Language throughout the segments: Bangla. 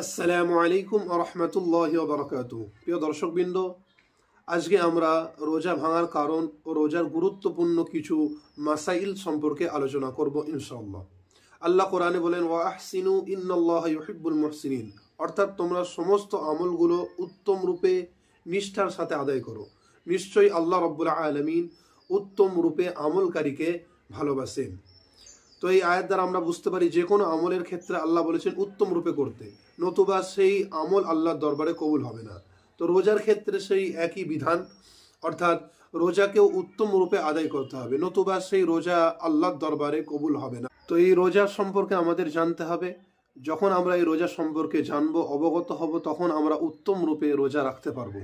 আসসালামু আলাইকুম ওয়া রাহমাতুল্লাহি ওয়া বারাকাতুহু। প্রিয় দর্শকবৃন্দ, আজকে আমরা রোজা ভাঙার কারণ ও রোজার গুরুত্বপূর্ণ কিছু মাসাইল সম্পর্কে আলোচনা করব ইনশাআল্লাহ। আল্লাহ কোরআনে বলেন, ওয়া আহসিনু ইন্নাল্লাহা ইউহিব্বুল মুহসিনিন, অর্থাৎ তোমরা সমস্ত আমলগুলো উত্তম রূপে নিষ্ঠার সাথে আদায় করো। নিশ্চয়ই আল্লাহ রাব্বুল আলামিন উত্তম রূপে আমলকারীকে ভালোবাসেন। তো এই আয়াত দ্বারা আমরা বুঝতে পারি যে কোনো আমলের ক্ষেত্রে আল্লাহ বলেছেন উত্তম রূপে করতে, নতুবা সেই আমল আল্লাহর দরবারে কবুল হবে না। তো রোজার ক্ষেত্রে সেই একই বিধান, অর্থাৎ রোজাকেও উত্তম রূপে আদায় করতে হবে, নতুবা সেই রোজা আল্লাহর দরবারে কবুল হবে না। তো এই রোজা সম্পর্কে আমাদের জানতে হবে। যখন আমরা এই রোজা সম্পর্কে জানবো, অবগত হব, তখন আমরা উত্তম রূপে রোজা রাখতে পারবো।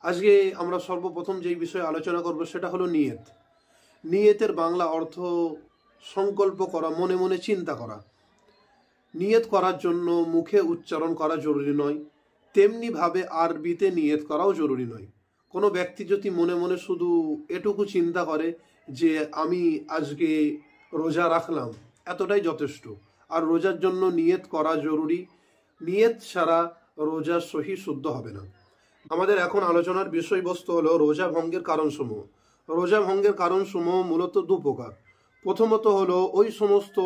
আজকে আমরা সর্বপ্রথম যেই বিষয়ে আলোচনা করব সেটা হলো নিয়ত। নিয়তের বাংলা অর্থ সংকল্প করা, মনে মনে চিন্তা করা। নিয়ত করার জন্য মুখে উচ্চারণ করা জরুরি নয়, তেমনিভাবে আরবিতে নিয়ত করাও জরুরি নয়। কোনো ব্যক্তি যদি মনে মনে শুধু এটুকু চিন্তা করে যে আমি আজকে রোজা রাখলাম, এতটাই যথেষ্ট। আর রোজার জন্য নিয়ত করা জরুরি। নিয়ত ছাড়া রোজা সহি শুদ্ধ হবে না। আমাদের এখন আলোচনার বিষয়বস্তু হলো রোজা ভঙ্গের কারণসমূহ। রোজা ভঙ্গের কারণসমূহ মূলত দু প্রকার। প্রথমত হলো ওই সমস্ত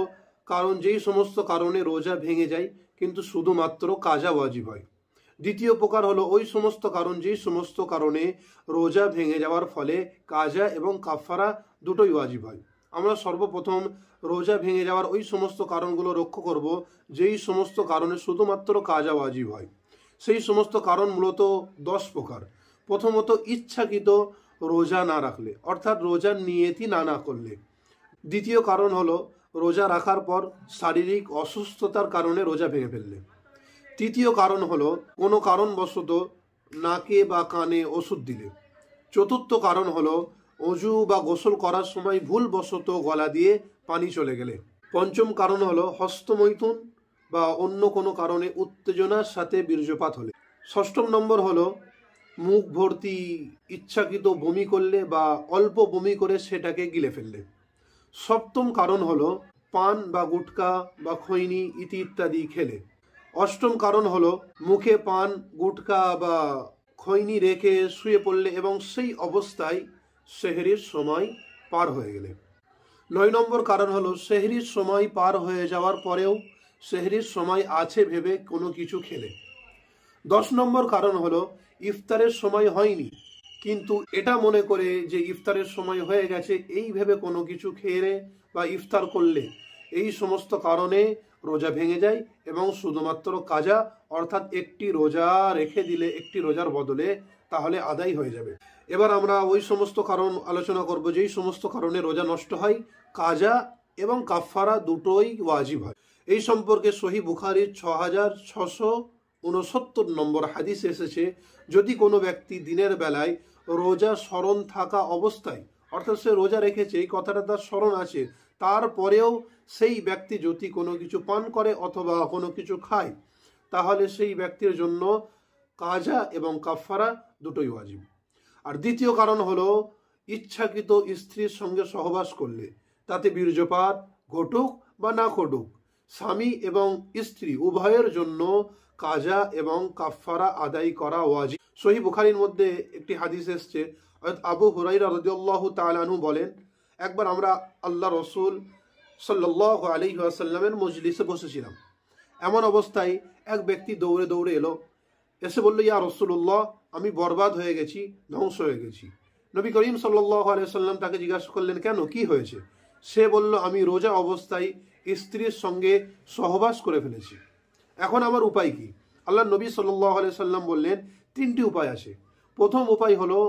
কারণ যেই সমস্ত কারণে রোজা ভেঙে যায় কিন্তু শুধুমাত্র কাজা ওয়াজিব হয়। দ্বিতীয় প্রকার হলো ওই সমস্ত কারণ যেই সমস্ত কারণে রোজা ভেঙে যাওয়ার ফলে কাজা এবং কাফারা দুটোই ওয়াজিব হয়। আমরা সর্বপ্রথম রোজা ভেঙে যাওয়ার ওই সমস্ত কারণগুলো লক্ষ্য করব যেই সমস্ত কারণে শুধুমাত্র কাজা ওয়াজিব হয়। সেই সমস্ত কারণ মূলত 10 প্রকার। প্রথমত ইচ্ছাকৃত রোজা না রাখলে, অর্থাৎ রোজার নিয়তি না করলে। দ্বিতীয় কারণ হলো রোজা রাখার পর শারীরিক অসুস্থতার কারণে রোজা ভেঙে ফেললে। তৃতীয় কারণ হলো কোনো কারণবশত নাকে বা কানে ওষুধ দিলে। চতুর্থ কারণ হলো অজু বা গোসল করার সময় ভুলবশত গলা দিয়ে পানি চলে গেলে। পঞ্চম কারণ হলো হস্তমৈথুন বা অন্য কোনো কারণে উত্তেজনার সাথে বীর্যপাত হলে। ষষ্ঠম নম্বর হলো মুখ ভর্তি ইচ্ছাকৃত বমি করলে বা অল্প বমি করে সেটাকে গিলে ফেললে। সপ্তম কারণ হলো পান বা গুটকা বা খৈনি ইত্যাদি খেলে। অষ্টম কারণ হলো মুখে পান, গুটকা বা খৈনি রেখে শুয়ে পড়লে এবং সেই অবস্থায় সেহরির সময় পার হয়ে গেলে। 9 নম্বর কারণ হলো সেহরির সময় পার হয়ে যাওয়ার পরেও সেহরির সময় আছে ভেবে কোনো কিছু খেলে। 10 নম্বর কারণ হলো ইফতারের সময় হয়নি কিন্তু এটা মনে করে যে ইফতারের সময় হয়ে গেছে, এই ভেবে কোনো কিছু খেয়ে বা ইফতার করলে। এই সমস্ত কারণে রোজা ভেঙে যায় এবং শুধুমাত্র কাজা, অর্থাৎ একটি রোজা রেখে দিলে একটি রোজার বদলে তাহলে আদায় হয়ে যাবে। এবার আমরা ওই সমস্ত কারণ আলোচনা করব যেই সমস্ত কারণে রোজা নষ্ট হয়। কাজা এবং কাফারা দুটোই ওয়াজিব হয়। এই সম্পর্কে সহিহ বুখারীর 6669 নম্বর হাদিস এসেছে, যদি কোনো ব্যক্তি দিনের বেলায় রোজা স্মরণ থাকা অবস্থায়, অর্থাৎ সে রোজা রেখেছে এই কথাটা তার স্মরণ আছে, তারপরেও সেই ব্যক্তি যদি কোনো কিছু পান করে অথবা কোনো কিছু খায়, তাহলে সেই ব্যক্তির জন্য কাজা এবং কাফারা দুটোই ওয়াজিব। আর দ্বিতীয় কারণ হলো ইচ্ছাকৃত স্ত্রীর সঙ্গে সহবাস করলে, তাতে বীর্যপাত ঘটুক বা না ঘটুক, স্বামী এবং স্ত্রী উভয়ের জন্য কাজা এবং কাফারা আদায় করা ওয়াজিব। সহিহ বুখারীর মধ্যে একটি হাদিস এসছে, আবু হুরায়রা রাদিয়াল্লাহু তাআলা আনহু বলেন, একবার আমরা আল্লাহ রসুল সাল্লাল্লাহু আলাইহি ওয়াসাল্লামের মজলিসে বসেছিলাম। এমন অবস্থায় এক ব্যক্তি দৌড়ে দৌড়ে এসে বলল, ইয়া রাসূলুল্লাহ, আমি বরবাদ হয়ে গেছি, ধ্বংস হয়ে গেছি। নবী করিম সাল্লাল্লাহু আলাইহি ওয়াসাল্লাম তাকে জিজ্ঞাসা করলেন, কেন, কি হয়েছে? সে বলল, আমি রোজা অবস্থায় স্ত্রীর সঙ্গে সহবাস করে ফেলেছি, এখন আমার উপায় কি? আল্লাহ নবী সাল্লাল্লাহু আলাইহি ওয়াসাল্লাম বললেন, 3টি উপায় আছে। প্রথম উপায় হলো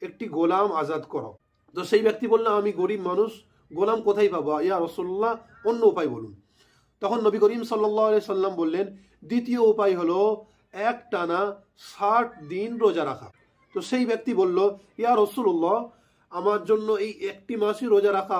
একটি গোলাম আজাদ করো। তো সেই ব্যক্তি বলল, আমি গরিব মানুষ, গোলাম কোথায় পাবো? ইয়া রাসূলুল্লাহ, অন্য উপায় বলুন। তখন নবী করিম সাল্লাল্লাহু আলাইহি ওয়াসাল্লাম বললেন, দ্বিতীয় উপায় হলো একটানা 60 দিন রোজা রাখা। তো সেই ব্যক্তি বলল, ইয়া রাসূলুল্লাহ, আমার জন্য এই একটি মাসই রোজা রাখা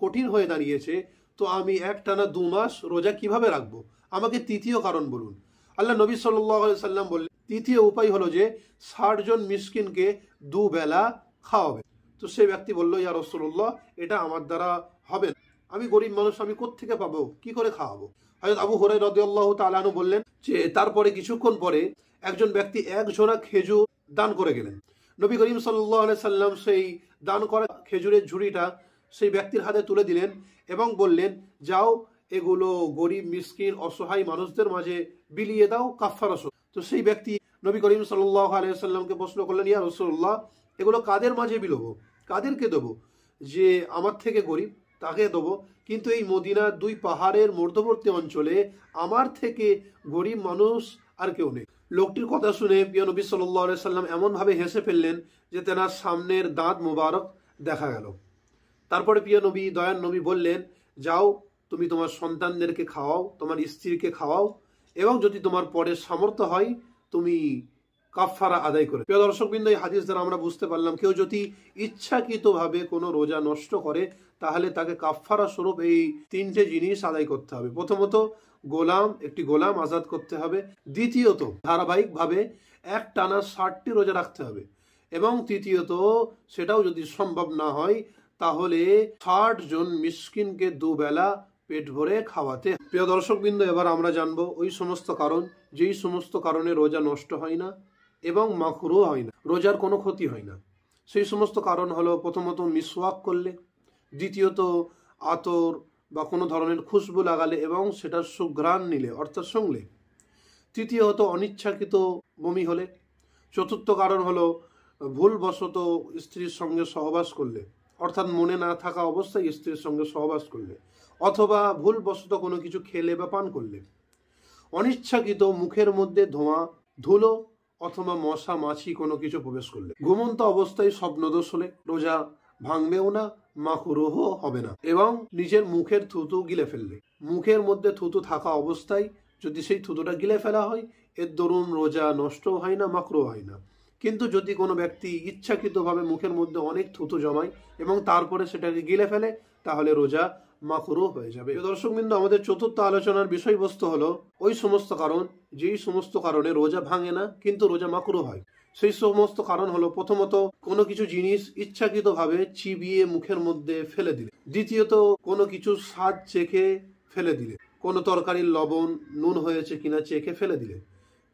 কঠিন হয়ে দাঁড়িয়েছে, তো আমি একটানা 2 মাস রোজা কিভাবে রাখবো? আমাকে তৃতীয় কারণ বলুন। আল্লাহ নবী সাল্লাল্লাহু আলাইহি ওয়াসাল্লাম বললেন, তৃতীয় উপায় হলো যে 60 জন মিসকিনকে 2 বেলা খাওয়াবে। তো সেই ব্যক্তি বলল, ইয়া রাসূলুল্লাহ, এটা আমার দ্বারা হবে না, আমি গরিব মানুষ, আমি কোত্থেকে পাবো, কি করে খাওয়াবো? হযরত আবু হুরায়রা রাদিয়াল্লাহু তাআলা আনহু বললেন যে তারপরে কিছুক্ষণ পরে একজন ব্যক্তি এক ঝোড়া খেজুর দান করে গেলেন। নবী করিম সাল্লাল্লাহু আলাইহি সাল্লাম সেই দান করা খেজুরের ঝুড়িটা সেই ব্যক্তির হাতে তুলে দিলেন এবং বললেন, যাও এগুলো গরিব মিসকিন অসহায় মানুষদের মাঝে বিলিয়ে দাও কাফারা স্বরূপ। তো সেই ব্যক্তি নবী করিম সাল্লাল্লাহু আলাইহি সাল্লামকে প্রশ্ন করলেন, ইয়া রাসূলুল্লাহ, এগুলো কাদের মাঝে বিলোবো, কাদেরকে দেবো? যে আমার থেকে গরিব তাকে দেবো, কিন্তু এই মদিনার দুই পাহাড়ের মধ্যবর্তী অঞ্চলে আমার থেকে গরিব মানুষ আর কেউ নেই। লোকটির কথা শুনে প্রিয় নবী সাল্লাল্লাহু আলাইহি সাল্লাম এমনভাবে হেসে ফেললেন যে তেনার সামনের দাঁত মোবারক দেখা গেল। তারপরে প্রিয় নবী, দয়ার নবী বললেন, যাও তুমি তোমার সন্তানদেরকে খাওয়াও, তোমার স্ত্রীকে খাওয়াও, এবং যদি তোমার পরে সামর্থ্য হয় তুমি কাফারা আদায় করে। প্রিয় দর্শকবৃন্দ, এই হাদিস দ্বারা আমরা বুঝতে পারলাম কেউ যদি ইচ্ছাকৃতভাবে কোনো রোজা নষ্ট করে তাহলে তাকে কাফারা স্বরূপ এই তিনটে জিনিস আদায় করতে হবে। প্রথমত একটি গোলাম আজাদ করতে হবে। দ্বিতীয়ত ধারাবাহিকভাবে একটানা 60টি রোজা রাখতে হবে। এবং তৃতীয়ত সেটাও যদি সম্ভব না হয় তাহলে 60 জন মিসকিনকে দুবেলা পেট ভরে খাওয়াতে। প্রিয় দর্শকবৃন্দ, এবার আমরা জানবো ওই সমস্ত কারণ যেই সমস্ত কারণে রোজা নষ্ট হয় না এবং মাকরুহ হয় না, রোজার কোনো ক্ষতি হয় না। সেই সমস্ত কারণ হলো, প্রথমত মিসওয়াক করলে, দ্বিতীয়ত আতর বা কোনো ধরনের খুশবু লাগালে এবং সেটার সুঘ্রাণ নিলে অর্থাৎ শুঁকলে, তৃতীয়ত অনিচ্ছাকৃত বমি হলে, চতুর্থ কারণ হলো ভুলবশত স্ত্রীর সঙ্গে সহবাস করলে অর্থাৎ মনে না থাকা অবস্থায় স্ত্রীর সঙ্গে সহবাস করলে, অথবা ভুলবশত কোনো কিছু খেলে বা পান করলে, অনিচ্ছাকৃত মুখের মধ্যে ধুলো অথবা মশা মাছি কোনো কিছু প্রবেশ করলে, ঘুমন্ত অবস্থায় স্বপ্নদোষ হলে রোজা ভাঙবেও না, মাকরুহ হবে না, এবং নিজের মুখের থুতু গিলে ফেললে, মুখের মধ্যে থুতু থাকা অবস্থায় যদি সেই থুতুটা গিলে ফেলা হয় এর দরুন রোজা নষ্টও হয় না, মাকরুহ হয় না। কিন্তু যদি কোনো ব্যক্তি ইচ্ছাকৃতভাবে মুখের মধ্যে অনেক থুতু জমায় এবং তারপরে সেটাকে গিলে ফেলে তাহলে রোজা মাকরুহ হয়ে যাবে। দর্শকবৃন্দ, আমাদের চতুর্থ আলোচনার বিষয়বস্তু হলো ওই সমস্ত কারণ যেই সমস্ত কারণে রোজা ভাঙে না কিন্তু রোজা মাকরুহ হয়। সেই সমস্ত কারণ হলো, প্রথমত কোনো কিছু জিনিস ইচ্ছাকৃতভাবে চিবিয়ে মুখের মধ্যে ফেলে দিলে, দ্বিতীয়ত কোনো কিছু স্বাদ চেখে ফেলে দিলে, কোনো তরকারির লবণ নুন হয়েছে কিনা চেখে ফেলে দিলে,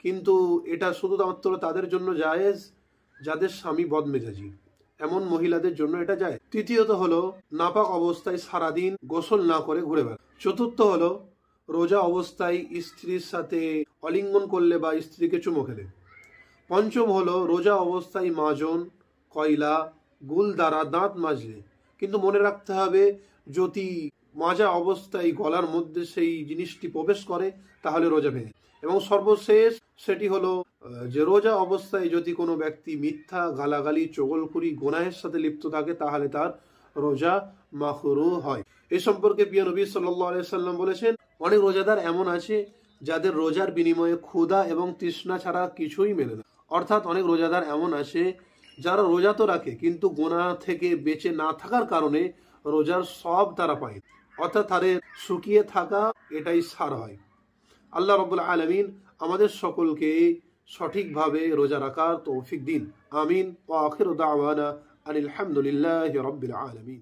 কিন্তু এটা শুধুমাত্র তাদের জন্য জায়েজ যাদের স্বামী বদমেজাজি, এমন মহিলাদের জন্য এটা যায়। তৃতীয়ত হলো নাপাক অবস্থায় সারাদিন গোসল না করে ঘুরে বেড়া। চতুর্থ হলো রোজা অবস্থায় স্ত্রীর সাথে অলিঙ্গন করলে বা স্ত্রীকে চুমো খেলে। পঞ্চম হলো রোজা অবস্থায় মাজন, কয়লা, গুল দ্বারা দাঁত মাজলে, কিন্তু মনে রাখতে হবে যদি মাজা অবস্থায় গলার মধ্যে সেই জিনিসটি প্রবেশ করে তাহলে রোজা ভেঙে। এবং সর্বশেষ সেটি হলো যে রোজা অবস্থায় যদি কোনো ব্যক্তি মিথ্যা, গালাগালি, চগলখুরি, গুনাহের সাথে লিপ্ত থাকে তাহলে তার রোজা মাকরুহ হয়। এই সম্পর্কে প্রিয় নবী সাল্লাল্লাহু আলাইহি সাল্লাম বলেছেন, অনেক রোজাদার এমন আছে যাদের রোজার বিনিময়ে ক্ষুধা এবং তৃষ্ণা ছাড়া কিছুই মেলে না। অর্থাৎ অনেক রোজাদার এমন আছে যারা রোজা তো রাখে কিন্তু গুনাহ থেকে বেঁচে না থাকার কারণে রোজার সব তারা পায়, অর্থাৎ তাদের শুকিয়ে থাকা এটাই সার হয়। আল্লাহ রাব্বুল আলামিন আমাদের সকলকে সঠিকভাবে রোজা রাখার তৌফিক দিন। আমিন। ওয়া আখিরু দাওয়ানা আনিল হামদুলিল্লাহি রাব্বিল আলামিন।